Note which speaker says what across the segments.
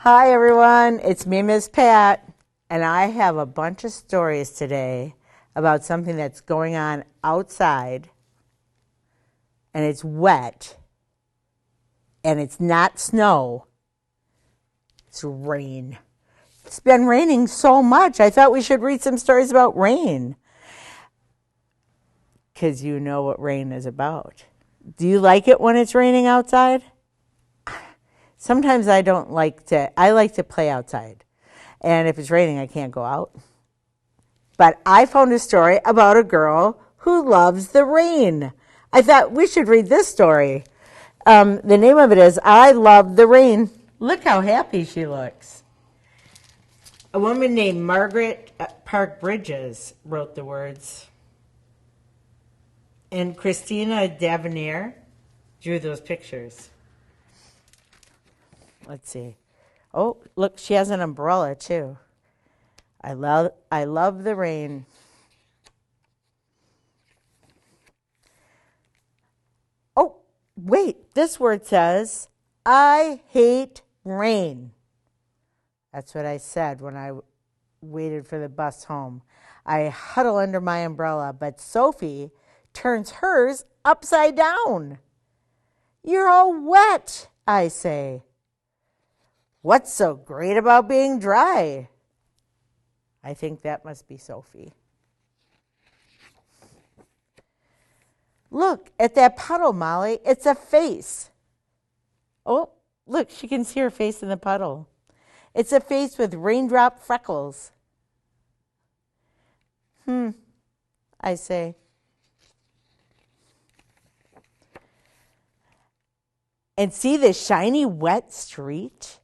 Speaker 1: Hi everyone, it's me, Miss Pat, and I have a bunch of stories today about something that's going on outside, and it's wet, and it's not snow, it's rain. It's been raining so much, I thought we should read some stories about rain, because you know what rain is about. Do you like it when it's raining outside? Sometimes I like to play outside. And if it's raining, I can't go out. But I found a story about a girl who loves the rain. I thought we should read this story. The name of it is I Love the Rain. Look how happy she looks. A woman named Margaret Park Bridges wrote the words. And Christina Davenier drew those pictures. Let's see. Oh, look, she has an umbrella too. I love the rain. Oh, wait, this word says, I hate rain. That's what I said when I waited for the bus home. I huddle under my umbrella, but Sophie turns hers upside down. You're all wet, I say. What's so great about being dry? I think that must be Sophie. Look at that puddle, Molly. It's a face. Oh, look, she can see her face in the puddle. It's a face with raindrop freckles. I say. And see the shiny wet street?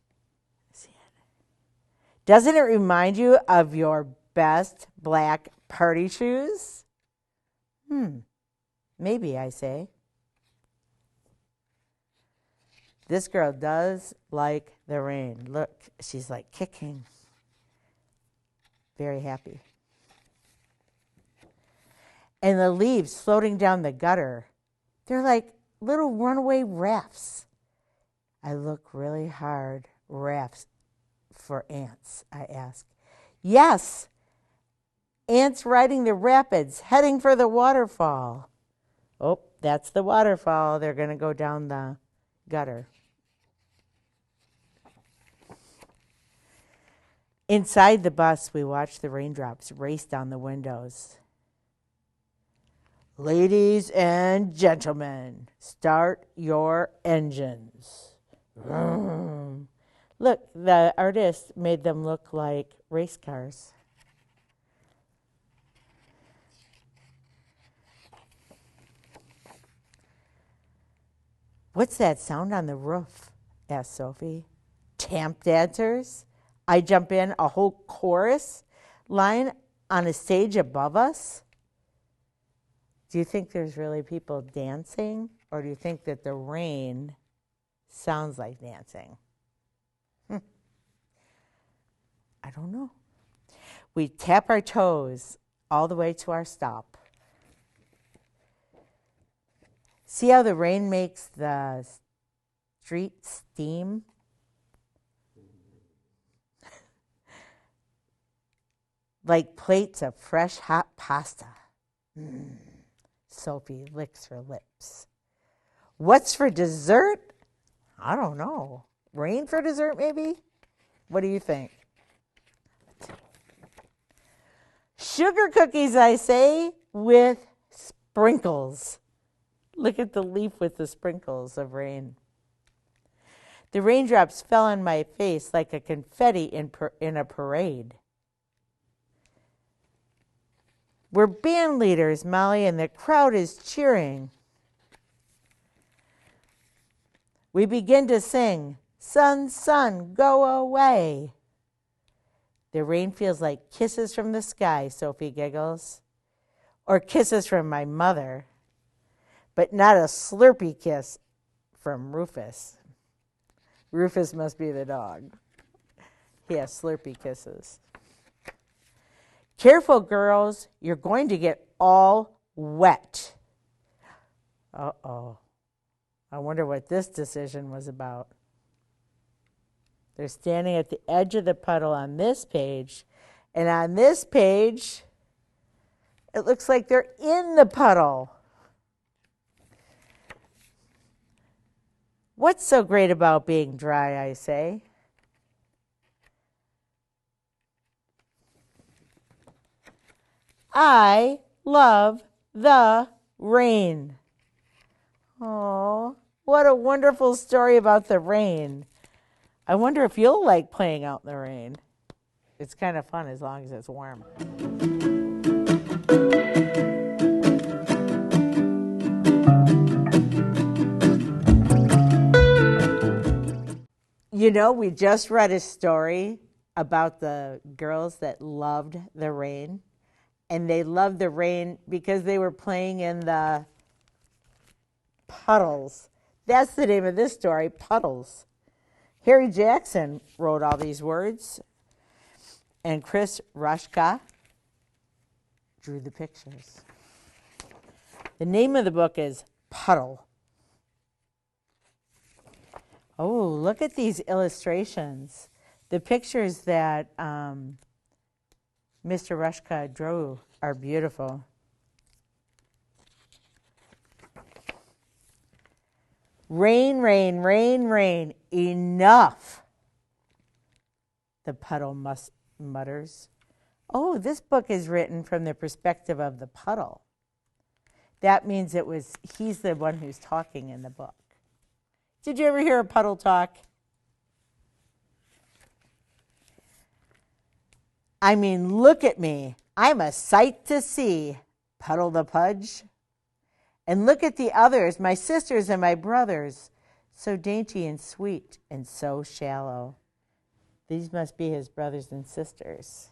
Speaker 1: Doesn't it remind you of your best black party shoes? Maybe, I say. This girl does like the rain. Look, she's like kicking. Very happy. And the leaves floating down the gutter, they're like little runaway rafts. I look really hard. Rafts for ants, I ask. Yes, ants riding the rapids, heading for the waterfall. Oh, that's the waterfall. They're going to go down the gutter. Inside the bus, we watch the raindrops race down the windows. Ladies and gentlemen, start your engines. Vroom. Look, the artist made them look like race cars. What's that sound on the roof? Asked Sophie. Tap dancers? I jump in, a whole chorus line on a stage above us. Do you think there's really people dancing? Or do you think that the rain sounds like dancing? I don't know. We tap our toes all the way to our stop. See how the rain makes the street steam? Like plates of fresh hot pasta. Sophie licks her lips. What's for dessert? I don't know. Rain for dessert, maybe? What do you think? Sugar cookies, I say, with sprinkles. Look at the leaf with the sprinkles of rain. The raindrops fell on my face like a confetti in a parade. We're band leaders, Molly, and the crowd is cheering. We begin to sing, Sun, sun, go away. The rain feels like kisses from the sky, Sophie giggles. Or kisses from my mother. But not a slurpy kiss from Rufus. Rufus must be the dog. He has slurpy kisses. Careful, girls. You're going to get all wet. Uh-oh. I wonder what this decision was about. They're standing at the edge of the puddle on this page. And on this page, it looks like they're in the puddle. What's so great about being dry, I say? I love the rain. Oh, what a wonderful story about the rain. I wonder if you'll like playing out in the rain. It's kind of fun as long as it's warm. You know, we just read a story about the girls that loved the rain. And they loved the rain because they were playing in the Puddles. That's the name of this story, Puddles. Harry Jackson wrote all these words, and Chris Rushka drew the pictures. The name of the book is Puddle. Oh, look at these illustrations. The pictures that Mr. Rushka drew are beautiful. Rain, rain, rain, rain, enough, the puddle mutters. Oh, this book is written from the perspective of the puddle. That means he's the one who's talking in the book. Did you ever hear a puddle talk? I mean, look at me. I'm a sight to see, Puddle the Pudge. And look at the others, my sisters and my brothers, so dainty and sweet and so shallow. These must be his brothers and sisters.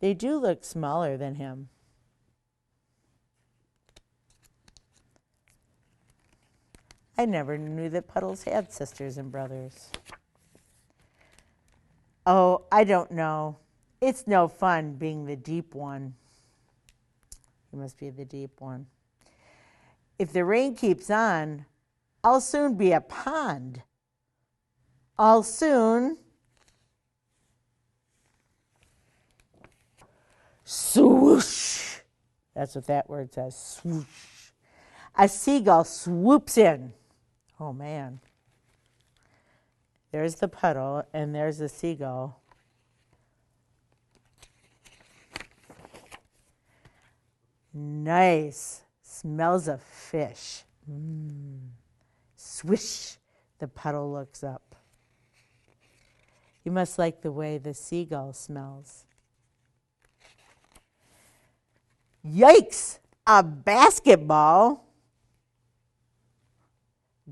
Speaker 1: They do look smaller than him. I never knew that puddles had sisters and brothers. Oh, I don't know. It's no fun being the deep one. He must be the deep one. If the rain keeps on, I'll soon be a pond. I'll soon swoosh. That's what that word says, swoosh. A seagull swoops in. Oh, man. There's the puddle, and there's the seagull. Nice. Smells of fish. Swish, the puddle looks up. You must like the way the seagull smells. Yikes, a basketball.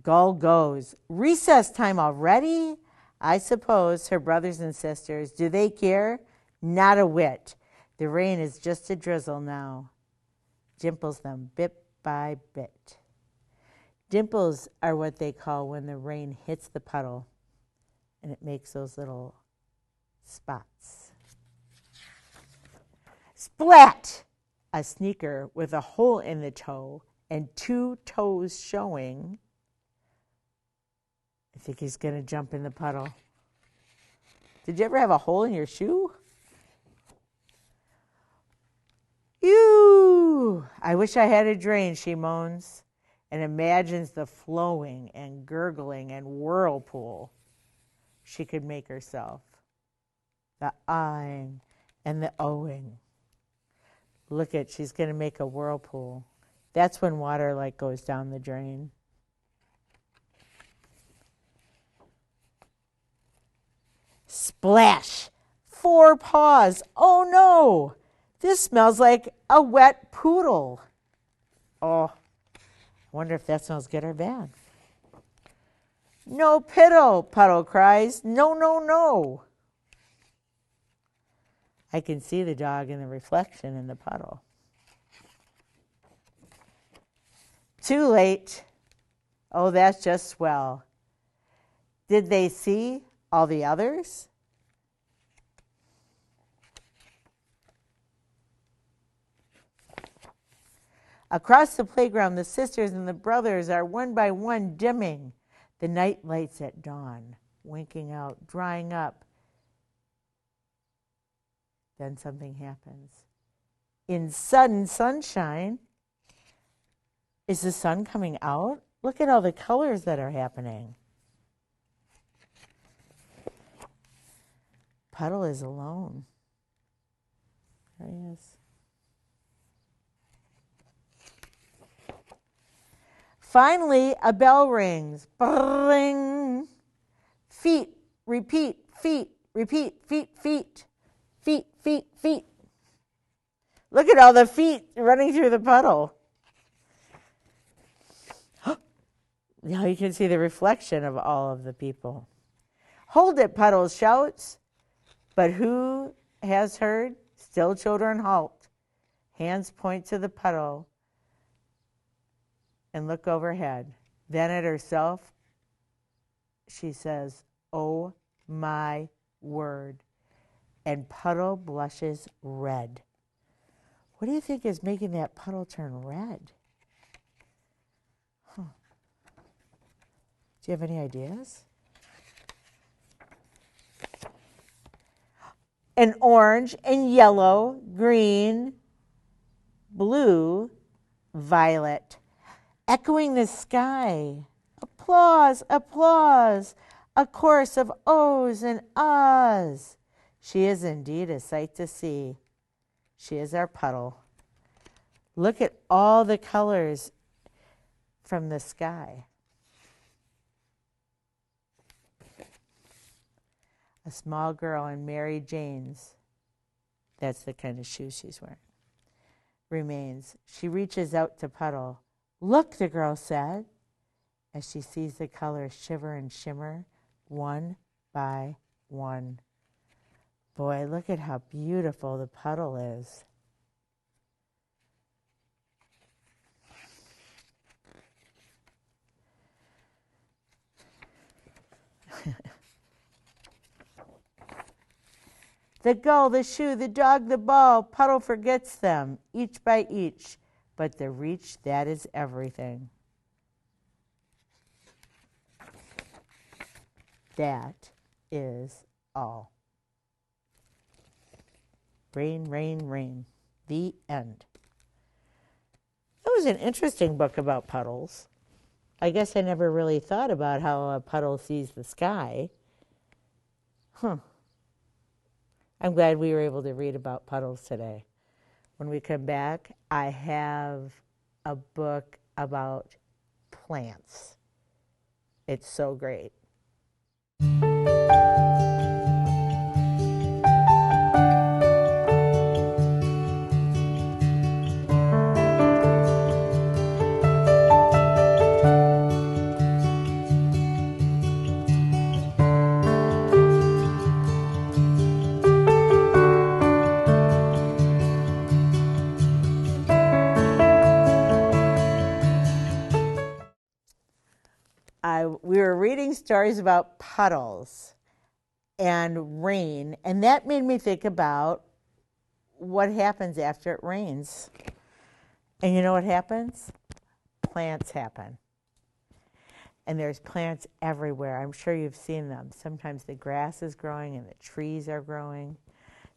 Speaker 1: Gull goes. Recess time already? I suppose her brothers and sisters, do they care? Not a whit. The rain is just a drizzle now. Dimples them bit by bit. Dimples are what they call when the rain hits the puddle and it makes those little spots. Splat! A sneaker with a hole in the toe and 2 toes showing. I think he's going to jump in the puddle. Did you ever have a hole in your shoe? Ew! I wish I had a drain, she moans, and imagines the flowing and gurgling and whirlpool she could make herself. The ahing and the ohing. Look at, she's going to make a whirlpool. That's when water like goes down the drain. Splash! 4 paws. Oh no! This smells like a wet poodle. Oh, I wonder if that smells good or bad. No piddle, Puddle cries. No, no, no. I can see the dog in the reflection in the puddle. Too late. Oh, that's just swell. Did they see all the others? Across the playground, the sisters and the brothers are one by one dimming the night lights at dawn. winking out, drying up. Then something happens. In sudden sunshine, is the sun coming out? Look at all the colors that are happening. Puddle is alone. There he is. Finally, a bell rings. Bring. Feet, repeat, feet, repeat, feet, feet, feet, feet, feet. Look at all the feet running through the puddle. Now you can see the reflection of all of the people. Hold it, Puddles shouts. But who has heard? Still children halt. Hands point to the puddle and look overhead. Then at herself, she says, "Oh my word." And Puddle blushes red. What do you think is making that puddle turn red? Do you have any ideas? And orange and yellow, green, blue, violet, echoing the sky. Applause, applause, a chorus of ohs and ahs. She is indeed a sight to see. She is our puddle. Look at all the colors from the sky. A small girl in Mary Jane's, that's the kind of shoes she's wearing, remains. She reaches out to Puddle. "Look," the girl said, as she sees the colors shiver and shimmer, one by one. Boy, look at how beautiful the puddle is. The gull, the shoe, the dog, the ball, Puddle forgets them, each by each, but the reach, that is everything. That is all. Rain, rain, rain. The end. That was an interesting book about puddles. I guess I never really thought about how a puddle sees the sky. I'm glad we were able to read about puddles today. When we come back, I have a book about plants. It's so great. We were reading stories about puddles and rain, and that made me think about what happens after it rains. And you know what happens? Plants happen. And there's plants everywhere. I'm sure you've seen them. Sometimes the grass is growing and the trees are growing.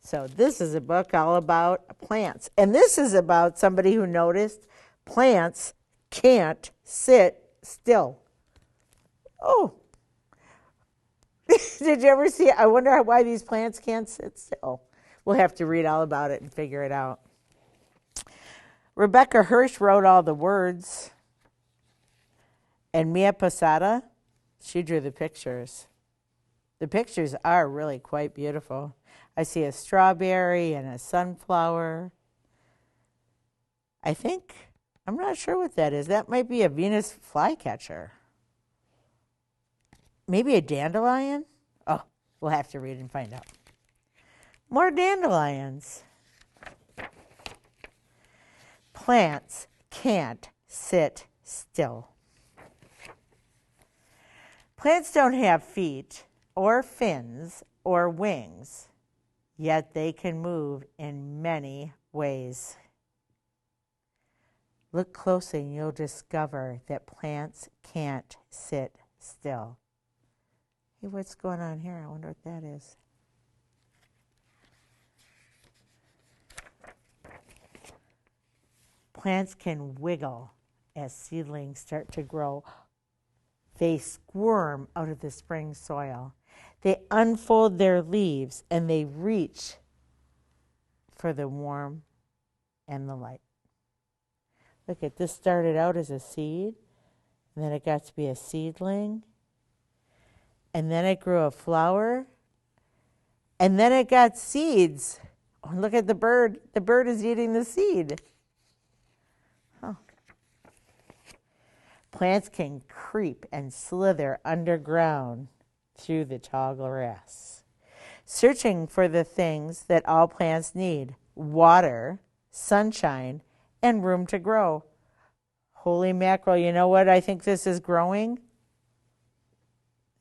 Speaker 1: So this is a book all about plants. And this is about somebody who noticed plants can't sit still. Oh, did you ever see it? I wonder why these plants can't sit still. We'll have to read all about it and figure it out. Rebecca Hirsch wrote all the words. And Mia Posada, she drew the pictures. The pictures are really quite beautiful. I see a strawberry and a sunflower. I'm not sure what that is. That might be a Venus flycatcher. Maybe a dandelion? Oh, we'll have to read and find out. More dandelions. Plants can't sit still. Plants don't have feet or fins or wings, yet they can move in many ways. Look closely and you'll discover that plants can't sit still. Hey, what's going on here? I wonder what that is. Plants can wiggle as seedlings start to grow. They squirm out of the spring soil. They unfold their leaves and they reach for the warmth and the light. Look at this, started out as a seed, and then it got to be a seedling, and then it grew a flower, and then it got seeds. Oh, look at the bird. The bird is eating the seed. Oh. Plants can creep and slither underground through the tall grass, searching for the things that all plants need: water, sunshine, and room to grow. Holy mackerel, you know what I think this is growing?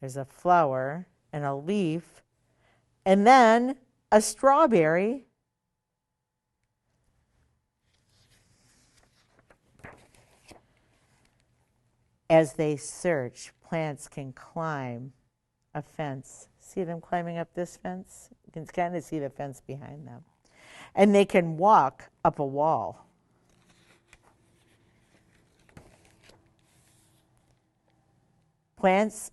Speaker 1: There's a flower and a leaf, and then a strawberry. As they search, plants can climb a fence. See them climbing up this fence? You can kind of see the fence behind them. And they can walk up a wall. Plants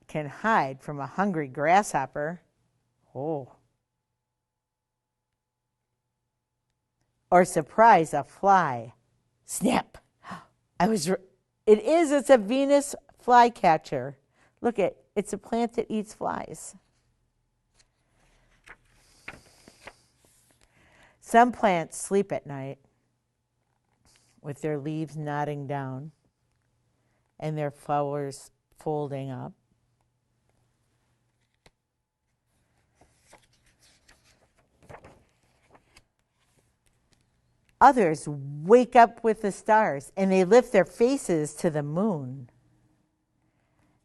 Speaker 1: can hide from a hungry grasshopper. Oh. Or surprise a fly. Snap. It's a Venus flycatcher. Look it's a plant that eats flies. Some plants sleep at night with their leaves nodding down and their flowers folding up. Others wake up with the stars and they lift their faces to the moon.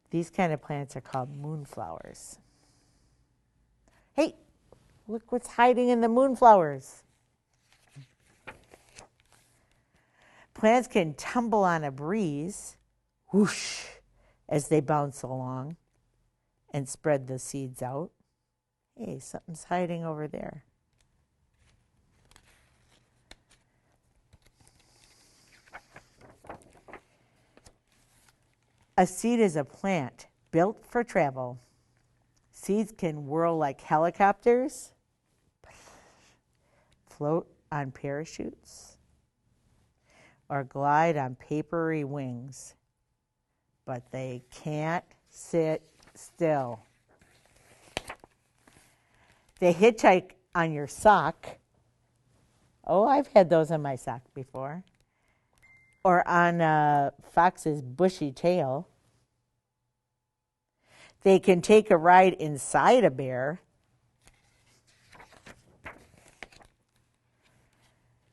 Speaker 1: These kind of plants are called moonflowers. Hey, look what's hiding in the moonflowers. Plants can tumble on a breeze, whoosh, as they bounce along and spread the seeds out. Hey, something's hiding over there. A seed is a plant built for travel. Seeds can whirl like helicopters, float on parachutes, or glide on papery wings, but they can't sit still. They hitchhike on your sock. Oh, I've had those on my sock before. Or on a fox's bushy tail. They can take a ride inside a bear.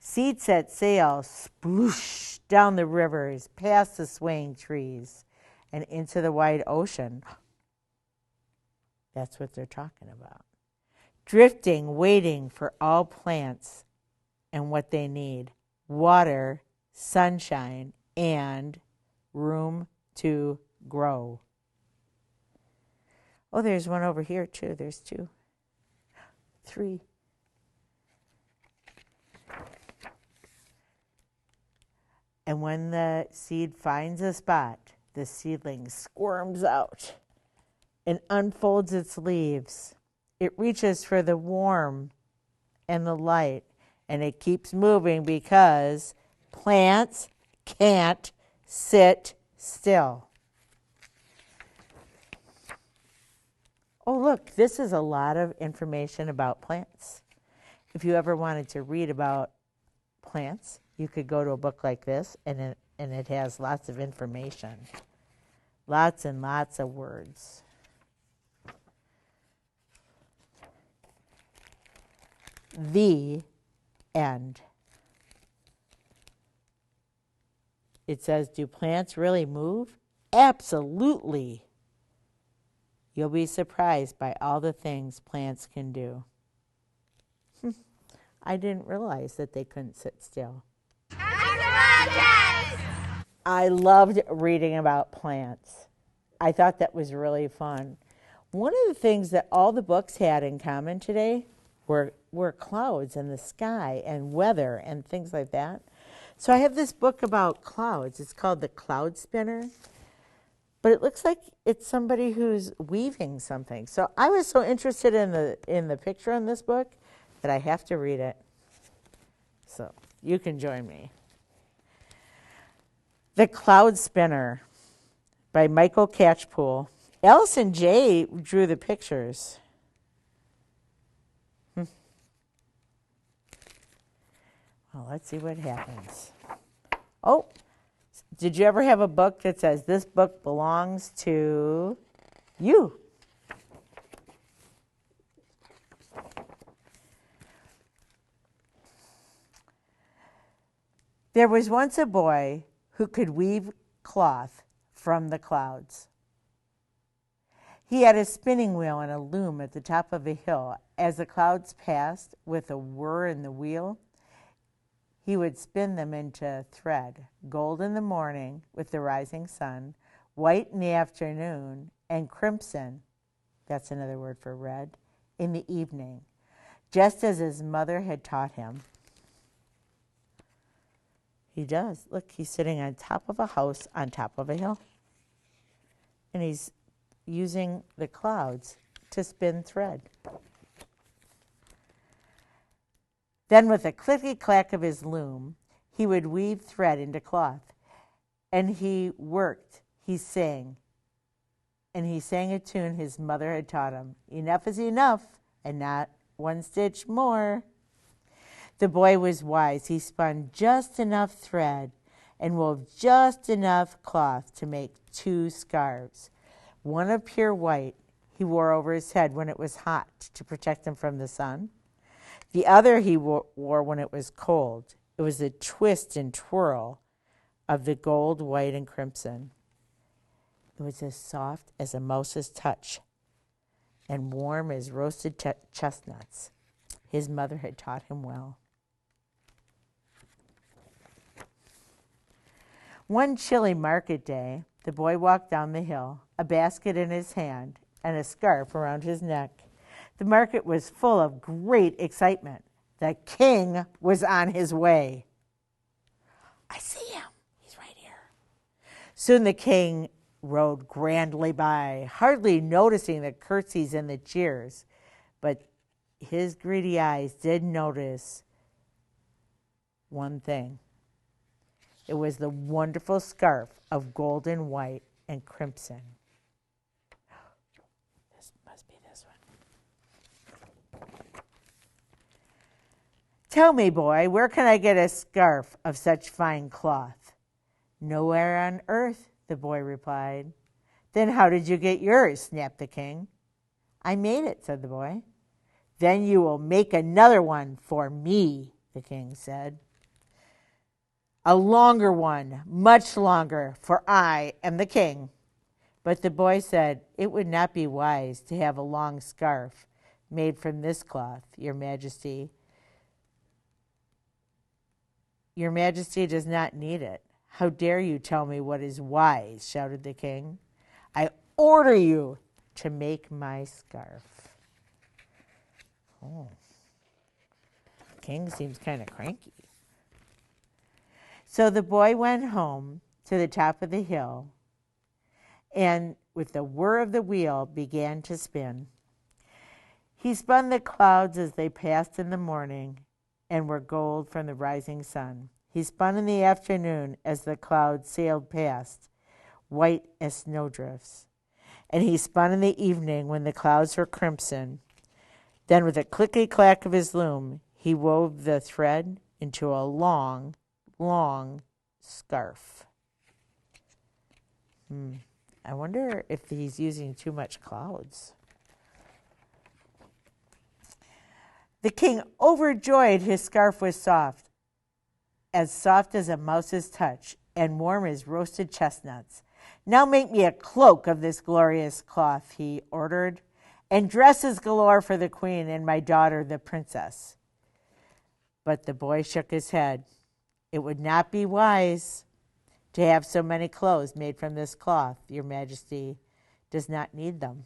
Speaker 1: Seeds set sail, sploosh, down the rivers, past the swaying trees, and into the wide ocean. That's what they're talking about. Drifting, waiting for all plants and what they need: water, sunshine, and room to grow. Oh, there's one over here too. There's 2, 3. And when the seed finds a spot, the seedling squirms out and unfolds its leaves. It reaches for the warmth and the light, and it keeps moving because plants can't sit still. Oh, look, this is a lot of information about plants. If you ever wanted to read about plants, you could go to a book like this, and it has lots of information. Lots and lots of words. The end. It says, do plants really move? Absolutely. You'll be surprised by all the things plants can do. I didn't realize that they couldn't sit still. I loved reading about plants. I thought that was really fun. One of the things that all the books had in common today were clouds and the sky and weather and things like that. So I have this book about clouds. It's called The Cloud Spinner. But it looks like it's somebody who's weaving something. So I was so interested in the picture in this book that I have to read it. So you can join me. The Cloud Spinner by Michael Catchpool. Allison J. drew the pictures. Well, let's see what happens. Oh, did you ever have a book that says, this book belongs to you? There was once a boy who could weave cloth from the clouds. He had a spinning wheel and a loom at the top of a hill. As the clouds passed with a whir in the wheel, he would spin them into thread, gold in the morning with the rising sun, white in the afternoon, and crimson, that's another word for red, in the evening, just as his mother had taught him. He does. Look, he's sitting on top of a house on top of a hill. And he's using the clouds to spin thread. Then with a clicky-clack of his loom, he would weave thread into cloth. And he worked, he sang. And he sang a tune his mother had taught him. Enough is enough, and not one stitch more. The boy was wise. He spun just enough thread and wove just enough cloth to make 2 scarves. One of pure white he wore over his head when it was hot to protect him from the sun. The other he wore when it was cold. It was a twist and twirl of the gold, white, and crimson. It was as soft as a mouse's touch and warm as roasted chestnuts. His mother had taught him well. One chilly market day, the boy walked down the hill, a basket in his hand and a scarf around his neck. The market was full of great excitement. The king was on his way. I see him. He's right here. Soon the king rode grandly by, hardly noticing the curtsies and the cheers. But his greedy eyes did notice one thing. It was the wonderful scarf of golden, white, and crimson. This must be this one. Tell me, boy, where can I get a scarf of such fine cloth? Nowhere on earth, the boy replied. Then how did you get yours? Snapped the king. I made it, said the boy. Then you will make another one for me, the king said. A longer one, much longer, for I am the king. But the boy said, it would not be wise to have a long scarf made from this cloth, Your Majesty. Your Majesty does not need it. How dare you tell me what is wise, shouted the king. I order you to make my scarf. Oh. The king seems kind of cranky. So the boy went home to the top of the hill and with the whir of the wheel began to spin. He spun the clouds as they passed in the morning and were gold from the rising sun. He spun in the afternoon as the clouds sailed past, white as snowdrifts. And he spun in the evening when the clouds were crimson. Then with a clicky-clack of his loom, he wove the thread into a long scarf. I wonder if he's using too much clouds. The king, overjoyed, his scarf was soft as a mouse's touch, and warm as roasted chestnuts. Now make me a cloak of this glorious cloth, he ordered, and dresses galore for the queen and my daughter, the princess. But the boy shook his head. It would not be wise to have so many clothes made from this cloth. Your Majesty does not need them.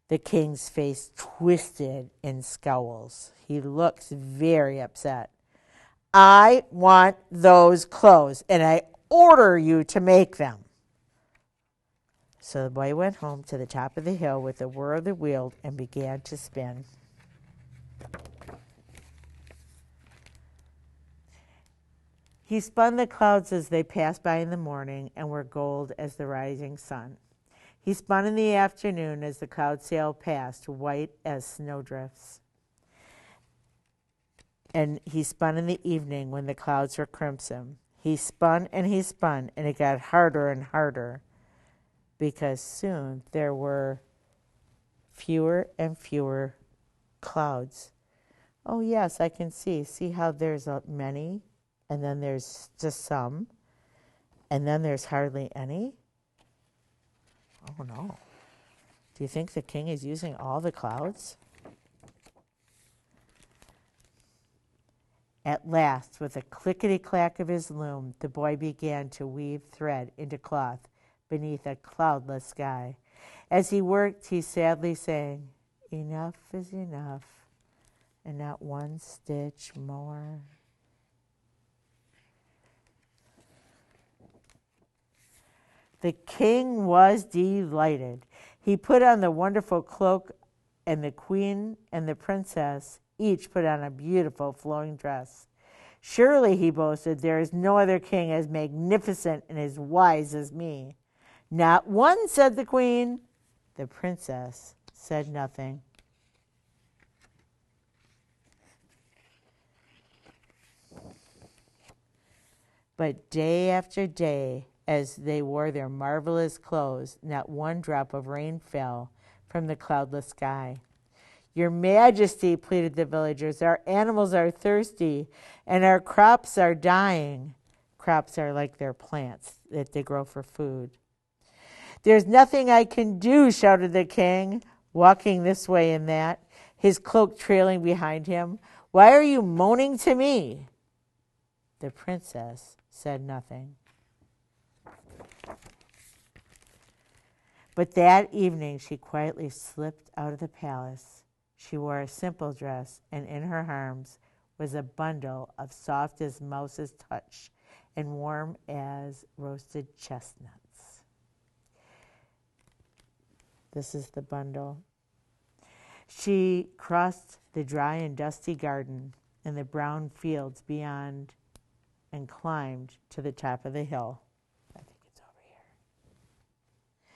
Speaker 1: The king's face twisted in scowls. He looks very upset. I want those clothes, and I order you to make them. So the boy went home to the top of the hill with the whir of the wheel and began to spin. He spun the clouds as they passed by in the morning and were gold as the rising sun. He spun in the afternoon as the clouds sailed past, white as snowdrifts. And he spun in the evening when the clouds were crimson. He spun, and it got harder and harder, because soon there were fewer and fewer clouds. Oh, yes, I can see. See how there's many, and then there's just some, and then there's hardly any? Oh, no. Do you think the king is using all the clouds? At last, with a clickety-clack of his loom, the boy began to weave thread into cloth beneath a cloudless sky. As he worked, he sadly sang, "Enough is enough, and not one stitch more." The king was delighted. He put on the wonderful cloak, and the queen and the princess each put on a beautiful flowing dress. Surely, he boasted, there is no other king as magnificent and as wise as me. Not one, said the queen. The princess said nothing. But day after day, as they wore their marvelous clothes, not one drop of rain fell from the cloudless sky. Your Majesty, pleaded the villagers, our animals are thirsty and our crops are dying. Crops are like their plants that they grow for food. There's nothing I can do, shouted the king, walking this way and that, his cloak trailing behind him. Why are you moaning to me? The princess said nothing. But that evening she quietly slipped out of the palace. She wore a simple dress, and in her arms was a bundle of soft as mouse's touch and warm as roasted chestnuts. This is the bundle. She crossed the dry and dusty garden and the brown fields beyond and climbed to the top of the hill. I think it's over here.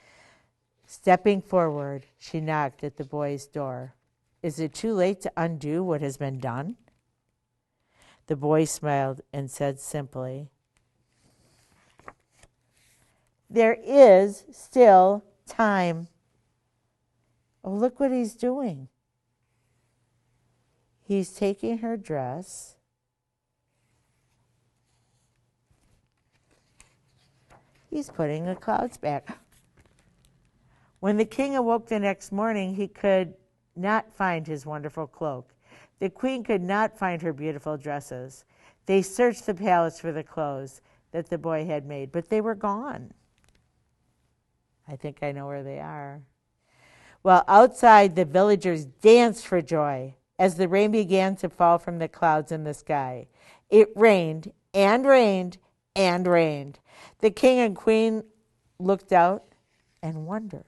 Speaker 1: Stepping forward, she knocked at the boy's door. Is it too late to undo what has been done? The boy smiled and said simply, there is still time. Oh, look what he's doing. He's taking her dress. He's putting the clouds back. When the king awoke the next morning, he could not find his wonderful cloak. The queen could not find her beautiful dresses. They searched the palace for the clothes that the boy had made, but they were gone. I think I know where they are. Well, outside, the villagers danced for joy as the rain began to fall from the clouds in the sky. It rained and rained and rained. The king and queen looked out and wondered.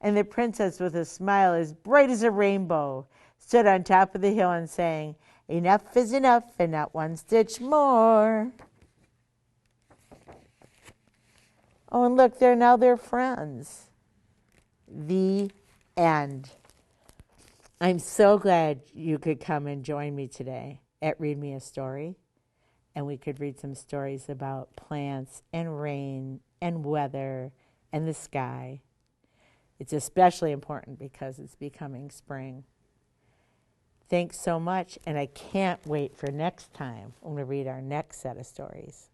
Speaker 1: And the princess, with a smile as bright as a rainbow, stood on top of the hill and sang, enough is enough and not one stitch more. Oh, and look, they're friends. The end. I'm so glad you could come and join me today at Read Me a Story. And we could read some stories about plants and rain and weather and the sky. It's especially important because it's becoming spring. Thanks so much, and I can't wait for next time when we read our next set of stories.